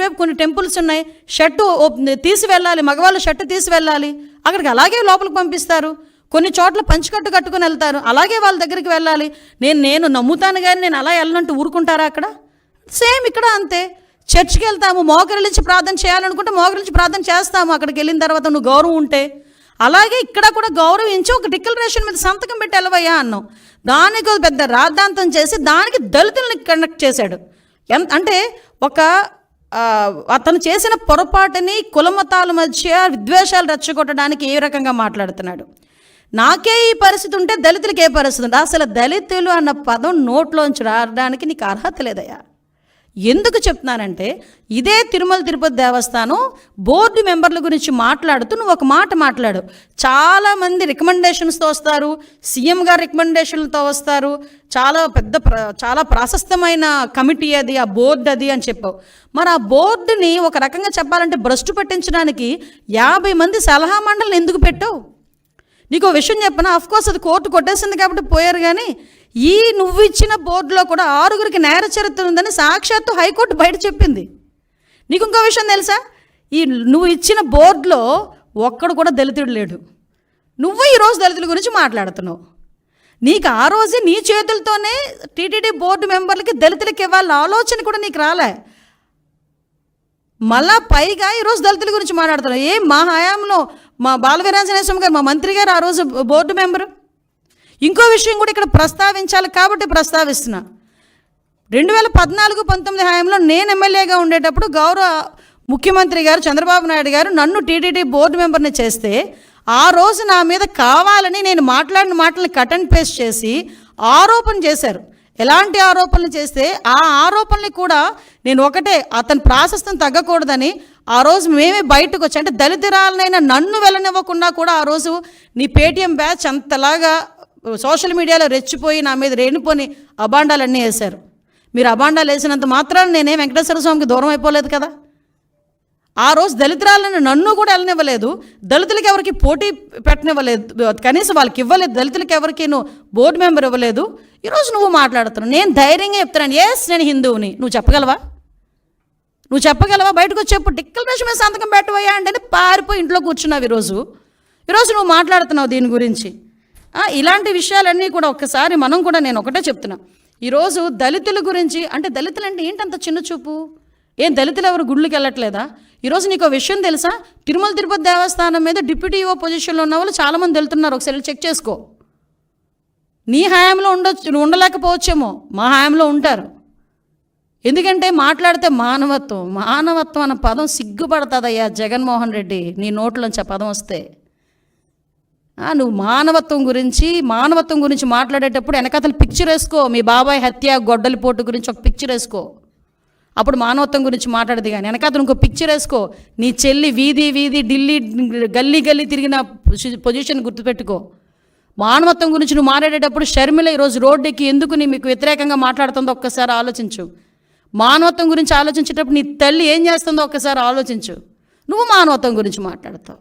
ఇటువైపు కొన్ని టెంపుల్స్ ఉన్నాయి, షర్టు తీసి వెళ్ళాలి, మగవాళ్ళు షర్టు తీసి వెళ్ళాలి, అక్కడికి అలాగే లోపలికి పంపిస్తారు. కొన్ని చోట్ల పంచికట్టు కట్టుకుని వెళ్తారు, అలాగే వాళ్ళ దగ్గరికి వెళ్ళాలి. నేను నమ్ముతాను కానీ నేను అలా వెళ్ళనంటూ ఊరుకుంటారా? అక్కడ సేమ్ ఇక్కడ అంతే. చర్చికి వెళ్తాము, మోకరిల్లించి ప్రార్థన చేయాలనుకుంటే మోకరిల్లించి ప్రార్థన చేస్తాము అక్కడికి వెళ్ళిన తర్వాత నువ్వు గౌరవం ఉంటే. అలాగే ఇక్కడ కూడా గౌరవించి ఒక డిక్లరేషన్ మీద సంతకం పెట్టి వెళ్ళవయ్యా అన్నాం. దానికి పెద్ద రాద్ధాంతం చేసి దానికి దళితుల్ని కనెక్ట్ చేశాడు. అంటే అతను చేసిన పొరపాటుని కులమతాల మధ్య విద్వేషాలు రెచ్చగొట్టడానికి ఏ రకంగా మాట్లాడుతున్నాడు. నాకే ఈ పరిస్థితి ఉంటే దళితులకి ఏ పరిస్థితి ఉంటే? అసలు దళితులు అన్న పదం నోట్లోంచి రావడానికి నీకు అర్హత లేదయ్యా. ఎందుకు చెప్తున్నానంటే, ఇదే తిరుమల తిరుపతి దేవస్థానం బోర్డు మెంబర్ల గురించి మాట్లాడుతూ నువ్వు ఒక మాట మాట్లాడు. చాలామంది రికమెండేషన్స్తో వస్తారు, సీఎం గారు రికమెండేషన్లతో వస్తారు, చాలా ప్రాశస్తమైన కమిటీ అది, ఆ బోర్డు అది అని చెప్పావు. మరి ఆ బోర్డుని ఒక రకంగా చెప్పాలంటే భ్రష్టు పట్టించడానికి 50 మంది సలహా మండలిని ఎందుకు పెట్టావు? నీకు విషయం చెప్పనా? అఫ్కోర్స్ అది కోర్టు కొట్టేసింది కాబట్టి పోయారు, కానీ నువ్వు ఇచ్చిన బోర్డులో కూడా 6గురికి నేర చరిత్ర ఉందని సాక్షాత్తు హైకోర్టు బయట చెప్పింది. నీకు ఇంకో విషయం తెలుసా? నువ్వు ఇచ్చిన బోర్డులో ఒక్కడు కూడా దళితుడు లేడు. నువ్వు ఈరోజు దళితుల గురించి మాట్లాడుతున్నావు. నీకు ఆ రోజే నీ చేతులతోనే టీటీడీ బోర్డు మెంబర్లకి దళితులకి ఇవ్వాలని ఆలోచన కూడా నీకు రాలే. మళ్ళా పైగా ఈరోజు దళితుల గురించి మాట్లాడుతున్నావు. మా హయాంలో మా బాలవీరాంజనేయ స్వామి గారు, మా మంత్రి గారు ఆ రోజు బోర్డు మెంబరు. ఇంకో విషయం కూడా ఇక్కడ ప్రస్తావించాలి కాబట్టి ప్రస్తావిస్తున్నా. 2014-19 హయాంలో నేను ఎమ్మెల్యేగా ఉండేటప్పుడు గౌరవ ముఖ్యమంత్రి గారు చంద్రబాబు నాయుడు గారు నన్ను టీటీడీ బోర్డు మెంబర్ని చేస్తే, ఆ రోజు నా మీద కావాలని నేను మాట్లాడిన మాటలను కట్ అండ్ పేస్ట్ చేసి ఆరోపణ చేశారు. ఎలాంటి ఆరోపణలు చేస్తే ఆ ఆరోపణలు కూడా నేను ఒకటే, అతని ప్రాశస్తం తగ్గకూడదని ఆ రోజు మేమే బయటకు వచ్చి, అంటే దళితురాలనైనా నన్ను వెళ్ళనివ్వకుండా కూడా ఆ రోజు నీ పేటీఎం బ్యాచ్ అంతలాగా సోషల్ మీడియాలో రెచ్చిపోయి నా మీద రేణుపోని అబాండాలన్నీ వేశారు. మీరు అబాండాలు వేసినంత మాత్రాన నేనే వెంకటేశ్వర స్వామికి దూరం అయిపోలేదు కదా. ఆ రోజు దళితురాలను నన్ను కూడా వెళ్ళనివ్వలేదు, దళితులకి ఎవరికి పోటీ పెట్టనివ్వలేదు, కనీసం వాళ్ళకి ఇవ్వలేదు, దళితులకి ఎవరికి నువ్వు బోర్డు మెంబర్ ఇవ్వలేదు. ఈరోజు నువ్వు మాట్లాడుతున్నావు. నేను ధైర్యంగా చెప్తున్నాను, ఎస్ నేను హిందువుని. నువ్వు చెప్పగలవా? బయటకు వచ్చి చెప్పు, డిక్లరేషన్ మీద సంతకం పెట్టవయ్యా అంటే పారిపోయి ఇంట్లో కూర్చున్నావు. ఈరోజు నువ్వు మాట్లాడుతున్నావు దీని గురించి. ఇలాంటి విషయాలన్నీ కూడా ఒక్కసారి మనం కూడా, నేను ఒకటే చెప్తున్నా, ఈరోజు దళితుల గురించి అంటే దళితులు అంటే ఏంటంత చిన్న చూపు? దళితులు ఎవరు గుళ్ళకి వెళ్ళట్లేదా? ఈరోజు నీకు విషయం తెలుసా? తిరుమల తిరుపతి దేవస్థానం మీద డిప్యూటీ ఈఓ పొజిషన్లో ఉన్న వాళ్ళు చాలామంది వెళ్తున్నారు. ఒకసారి చెక్ చేసుకో. నీ హయాంలో ఉండలేకపోవచ్చేమో, మా హయాంలో ఉంటారు. ఎందుకంటే మాట్లాడితే మానవత్వం అన్న పదం సిగ్గుపడుతుందయ్యా జగన్మోహన్ రెడ్డి, నీ నోట్లోంచి ఆ పదం వస్తే. నువ్వు మానవత్వం గురించి మాట్లాడేటప్పుడు వెనకతలు పిక్చర్ వేసుకో. మీ బాబాయ్ హత్య, గొడ్డలిపోటు గురించి ఒక పిక్చర్ వేసుకో, అప్పుడు మానవత్వం గురించి మాట్లాడదు. కానీ వెనకతలు ఇంకో పిక్చర్ వేసుకో. నీ చెల్లి వీధి ఢిల్లీ గల్లీ తిరిగిన పొజిషన్ గుర్తుపెట్టుకో. మానవత్వం గురించి నువ్వు మాట్లాడేటప్పుడు షర్మిల ఈరోజు రోడ్డుకి ఎందుకు మీకు వ్యతిరేకంగా మాట్లాడుతుందో ఒక్కసారి ఆలోచించు. మానవత్వం గురించి ఆలోచించేటప్పుడు నీ తల్లి ఏం చేస్తుందో ఒక్కసారి ఆలోచించు. నువ్వు మానవత్వం గురించి మాట్లాడతావు.